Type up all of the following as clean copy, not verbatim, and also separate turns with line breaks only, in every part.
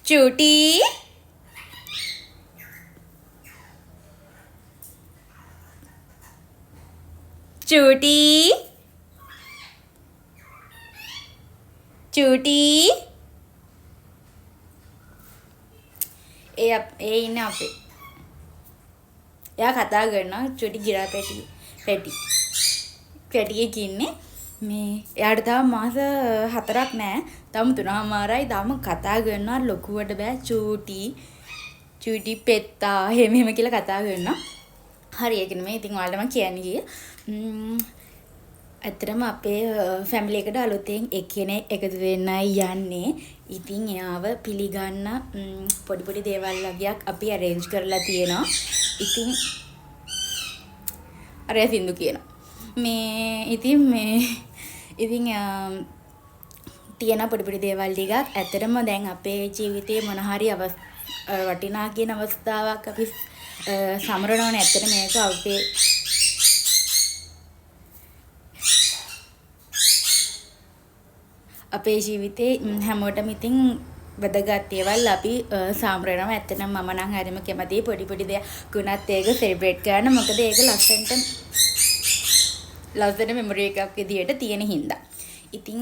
චූටි චූටි චූටි ඒ ඉන්නේ අපේ. එයා කතා කරනවා චූටි ගිරා පැටියෙක් ඉන්නේ. මේ එයාට තාම මාස 4ක් නෑ. තාම 3මාරයි. තාම කතා කරනවා ලොකුවට බෑ චූටි පෙත්තා එහෙම කියලා කතා කරනවා. හරි ඒක නෙමෙයි. ඉතින් ඔයාලට මම කියන්නේ ගියේ. ඇත්තටම අපේ ෆැමිලි එකට අලුතෙන් එක්කෙනෙක් එකතු වෙන්නයි යන්නේ. ඉතින් එයාව පිළිගන්න පොඩි දේවල් වගේක් අපි arrange කරලා තියෙනවා. ඉතින් අර සින්දු කියනවා. ඉතින් තියෙන පොඩි දේවල් ටිකක් ඇත්තටම දැන් අපේ ජීවිතේ මොන හරි වටිනා කියන අවස්ථාවක් අපි සමරනවනේ. ඇත්තට මේක අපේ ජීවිතේ හැමෝටම ඉතින් වැදගත් දේවල් අපි සාම්ප්‍රදායම ඇත්තටම මම නම් හරිම කැමතියි පොඩි දේවල් ගුණත් ඒක සෙලිබ්‍රේට් කරන්න. මොකද ඒක ලස්සන මෙමරි එකක් විදියට තියෙන හින්දා. ඉතින්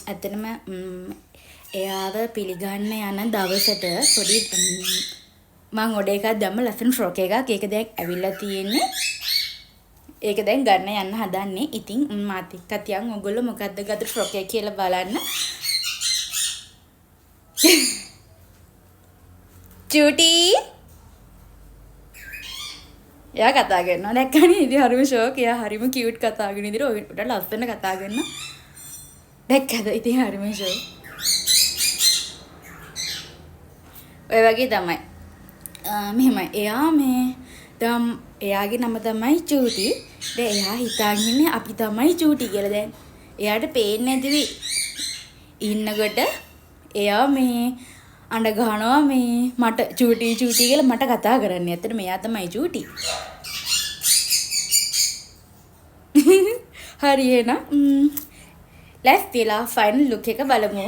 ඇත්තටම එයාව පිළිගන්න යන දවසට පොඩි මම ඔඩ එකක් දැම්ම ලස්සන ෆ්‍රොක් එකක්. ඒක දැන් ඇවිල්ලා තියෙන්නේ. ඒක දැන් ගන්න යන්න හදන්නේ. ඉතින් මාත් එක්කත් යන් ඔයගොල්ලෝ මොකද්ද ගත්ත ෆ්‍රොක් එක කියලා බලන්න. චූටි එයා කතා කරනවා දැක්කනේ. ඉතින් හරිම ෂෝක්. එයා හරිම කියුට් කතා කරන විදිහට උඩ ලස්සන කතා කරනවා. දැක්කද? ඉතින් හරිම ෂෝක්. ඔය වගේ තමයි. මෙහෙමයි. එයාගේ නම තමයි චූටි. දැන් එයා හිතාගෙන ඉන්නේ අපි තමයි චූටි කියලා. දැන් එයාට පේන්නේ නැතිවි ඉන්නකොට එයා අඬ ගහනවා මට චූටි කියලා මට කතා කරන්නේ. ඇත්තට මෙයා තමයි චූටි. හරි එහෙනම් ලැස්තිලා ෆයිනල් ලුක් එක බලමු.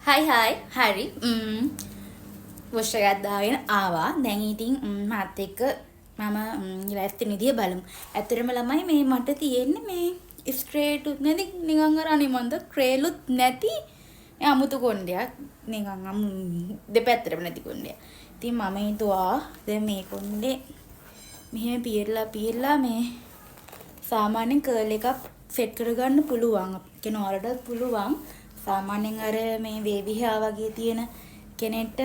හයි හරි වොෂ් එකක් දාගෙන ආවා. දැන් ඉතින් මාත් එක්ක මම ලැස්ති නිදිය බලමු. ඇත්තටම ළමයි මට තියෙන්නේ ස්ට්‍රේට් උත් නැති නිකන් අර අනිමන්ද ක්‍රේලුත් නැති අමුතු කොණ්ඩයක්. නිකන් දෙපැත්තටම නැති කොණ්ඩයක්. ඉතින් මම හිතුවා දැන් මේ කොණ්ඩේ මෙහෙම පීරලා සාමාන්‍යයෙන් කර්ල් එකක් සෙට් කරගන්න පුළුවන්. කියන ඔයාලටත් පුළුවන්. සාමාන්‍යයෙන් අර වේවි හා වගේ තියෙන කෙනෙක්ට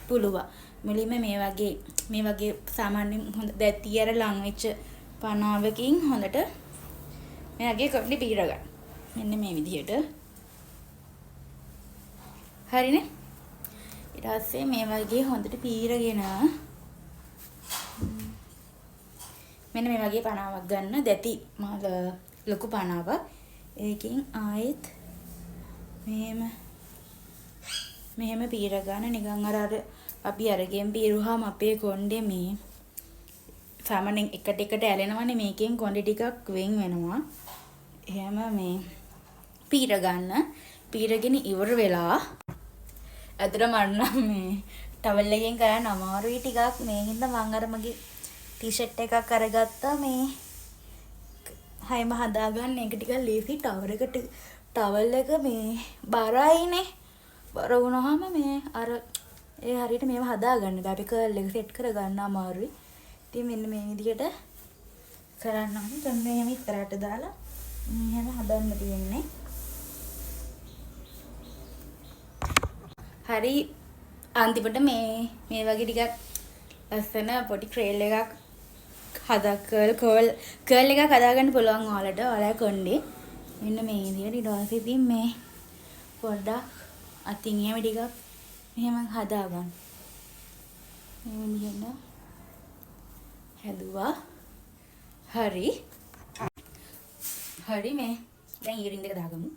පුළුවන්. මුලින්ම මේ වගේ සාමාන්‍යයෙන් හොඳ දැටි අර ලං වෙච්ච පනාවකින් හොඳට මේ වගේ කොණ්ඩේ පීර ගන්න. මෙන්න මේ විදිහට. හරිනේ. ඊට පස්සේ මේ වගේ හොඳට පීරගෙන මෙන්න මේ වගේ පනාවක් ගන්න. දැටි ලොකු පනාවක්. ඒකෙන් ආයෙත් මෙහෙම පීර ගන්න. නිකන් අර අපි අරගෙන පීරුවාම අපේ කොණ්ඩේ සාමාන්‍යයෙන් එකට ඇලෙනවනේ. මේකෙන් කොණ්ඩේ ටිකක් වෙන් වෙනවා. එහෙම පීර ගන්න. පීරගෙන ඉවර වෙලා අදට මන්නම් ටවල් එකෙන් කරන්න අමාරුයි ටිකක්. මේ හින්දා මම අර මගේ ටී-ෂර්ට් එකක් අරගත්තා. හැම හදාගන්න එක ටිකක් ලේසි. ටවල් එක බරයිනේ. බර වුණාම අර ඒ හරියට මේව හදාගන්න බෑ. අපි කර්ල් එක සෙට් කරගන්න අමාරුයි. ඉතින් මෙන්න මේ විදිහට කරන්න ඕනේ. දැන් මෙහෙම ඉස්සරහට දාලා මෙහෙම හදන්න තියෙන්නේ. හරි අන්තිමට මේ වගේ ටිකක් ලස්සන පොඩි ක්‍රේල් එකක් කර්ල් එකක් හදාගන්න පුළුවන් ඔයාලට. ඔයාලා කොණ්ඩේ මෙන්න මේ විදිහට ඊට පස්සේ ඉතින් පොඩ්ඩක් අතින් එහෙම ටිකක් මෙහෙම හදාගන්න. මේ විදිහට හැදුවා. හරි දැන් ඉයරින් දෙක දාගමු.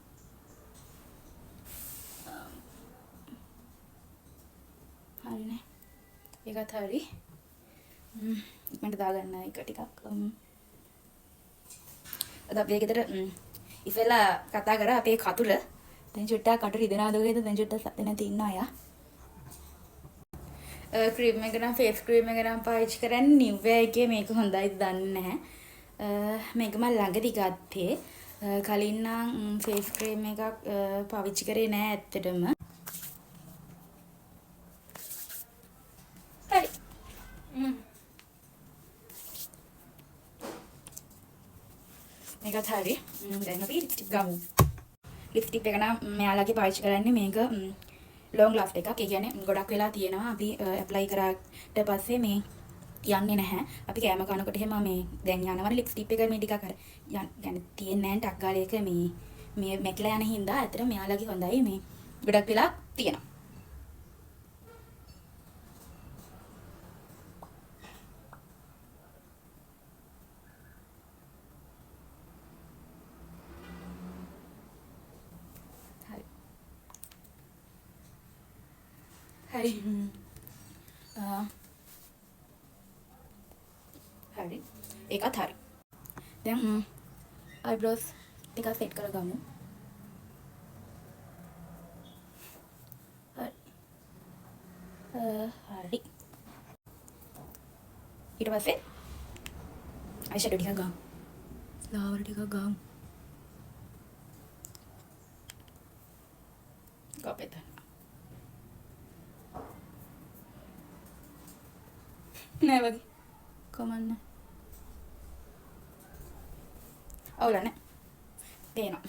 හරිනේ. ඒකත් හරි. මට දාගන්න එක ටිකක්. අද අපි ගෙදර ඉස්සෙල්ලා කතා කරා අපේ කතුල දැන් චුට්ටක් කට රිදෙනවද වගේද දැන් චුට්ටක් සතන තින්න අය. ක්‍රීම් එක නම් ෆේස් ක්‍රීම් එක නම් පාවිච්චි කරන්නේ නිව්වෙයා එකේ මේක හොඳයිද දන්නේ නැහැ. මේක මම ළඟදි ගත්තේ. කලින් නම් ෆේස් ක්‍රීම් එකක් පාවිච්චි කරේ නෑ ඇත්තටම. හරි. මේකත් හරි. දැන් අපි ලිප්ස්ටික් ගමු. ලිප්ස්ටික් එක නම් මෙයාලගේ පාවිච්චි කරන්නේ මේක ලොන්ග් ලාස්ට් එකක්. ඒ කියන්නේ ගොඩක් වෙලා තියෙනවා අපි ඇප්ලයි කරාට පස්සේ මේ යන්නේ නැහැ. අපි කෑම කනකොට එහෙම මේ දැන් යනවනේ ලිප්ස්ටික් එක මේ ටිකක් අර يعني තියෙන්නේ නැහැ ටක් ගාලා එක මේ මෙකලා යන හින්දා ඇත්තට මෙයාලගේ හොඳයි මේ ගොඩක් වෙලා තියෙනවා. හරි. හරි. ඒකත් හරි. දැන් eyebrows ටික සෙට් කරගමු. හරි. ඊට පස්සේ eyeshadow ටික ගමු. ලාවර ටික ගමු. කපෙත. නෑ වගේ. කොමන්න. අවුල නෑ. පේනවා.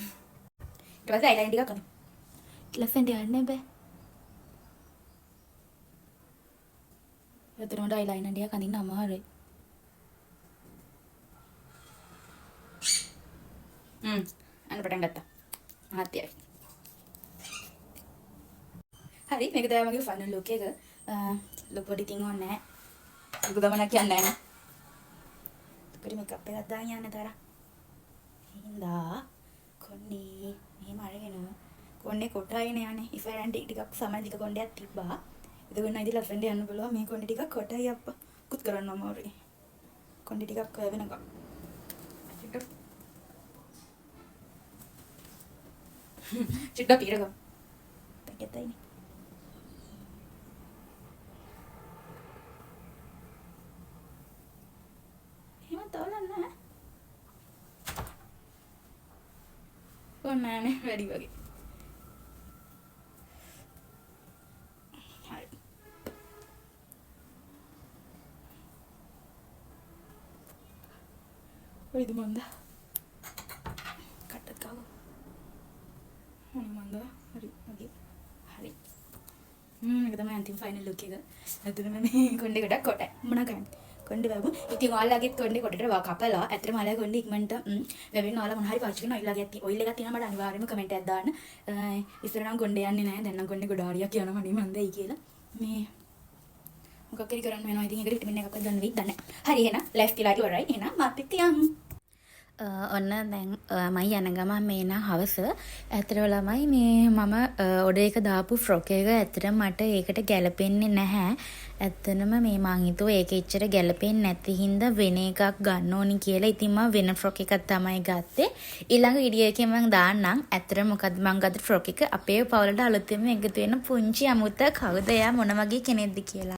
ඊට පස්සේ eyeliner ටික කරමු. ලස්සනට යන්න බෑ. එතනට eyeliner ටික අඳින්න අමාරුයි. අන්න පටන් ගත්තා. මහත්යයි. හරි මේක තමයි මගේ ෆයිනල් ලුක් එක. ලුක් පොඩි තින් ඕනේ නැහැ. ඒක ගමනක් යන්නේ නැහැ. පොඩි මේකප් එකක් දාන් යන්න තර. හින්දා කොණ්ඩේ මෙහෙම අරගෙන කොණ්ඩේ කොටාගෙන යන්නේ. ඉෆරන් ටිකක් සමන ටික කොණ්ඩයක් තිබ්බා. ඒක වෙන ඉතින් ලස්සනට යන්න බලුවා. මේ කොණ්ඩේ ටිකක් කොටයි අප්පා. කුත් කරන්න අමාරුයි. කොණ්ඩේ ටිකක් වෙනකම්. චිට්ටා පීරගම්. පැකෙතයිනේ. නෑනේ වැඩි වගේ. හරි. ඔයද මන්ද? කට්ටත් ගාව. මන්ද හරි වගේ. හරි. මේක තමයි අන්තිම ෆයිනල් ලුක් එක. අතනම මේ කොණ්ඩේ ගොඩක් කොටයි. මොනා කරන්නේ? කොණ්ඩේ වගු. ඉතින් ඔයාලගෙත් කොණ්ඩේ කොටට කපලා ඇත්තටම ඔයාලගේ කොණ්ඩේ ඉක්මනට වෙබින් ඔයාලා මොන හරි පාවිච්චි කරන ඔයිල් එකක් තියෙනවා මට අනිවාර්යයෙන්ම කමෙන්ට් එකක් දාන්න. ඉස්සර නම් කොණ්ඩේ යන්නේ නැහැ. දැන් නම් කොණ්ඩේ ගොඩ හරියක් යනවා නේ මන් දෙයි කියලා. මේ මොකක් හරි කරන්න වෙනවා. ඉතින් ඒකට විටමින් එකක් ගන්න වෙයි දන්නේ. හරි එහෙනම් ලයිෆ් ස්ටයිල් ඉවරයි. එහෙනම් මාත් එක්ක යමු. ඔන්න දැන් මම යන ගමන් මේ නම් හවස ඇත්තටම ළමයි මේ මම ඔඩර් එක දාපු ෆ්‍රොක් එක ඇත්තටම මට ඒකට ගැලපෙන්නේ නැහැ. ඇත්තටම මේ මං හිතුවා ඒක එච්චර ගැලපෙන්නේ නැති හින්දා වෙන එකක් ගන්න ඕනි කියලා. ඉතින් මම වෙන ෆ්‍රොක් එකක් තමයි ගත්තේ. ඊළඟ වීඩියෝ එකේ මම දාන්නම් ඇත්තටම මොකද්ද මං ගත්ත ෆ්‍රොක් එක අපේ පවුලට අලුතෙන්ම එකතු වෙන පුංචි අමුත්ත කවුද එයා මොන වගේ කෙනෙක්ද කියලා.